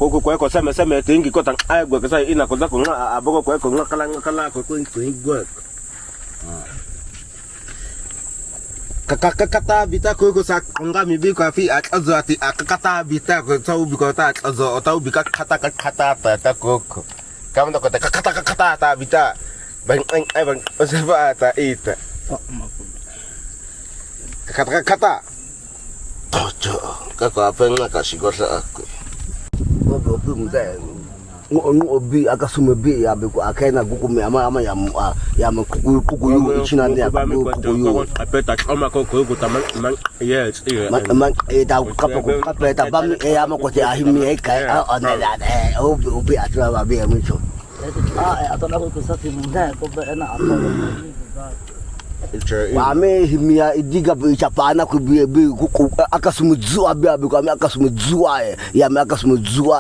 Koko kwa eko seme tingi kota agwe kasa ina koza ko nga aboko kwa eko nga kala ko ingwe. Kata bita ko sa nga mibi ko fi akazo ati akata bita ko tau bi ko ta akazo tau bi kata ta koko. Kama ko ta kata ta bita. Bang bang oseva ta ita. Kata. Tojo kako apa nga kasikosa ako. Obi mzee obi akasuma bi ya beku akaina gukume ama ya kukuyu ichina ya kukuyu apeta kama koko kutaman yes man eta kapeta bam ya makote ahimi eka onela obi atwa ba bi amucho atona ko sati munda ko bana atona Wame himia idiga bichapana kubi akasumuzua bia beku akasumuzua ya akasumuzua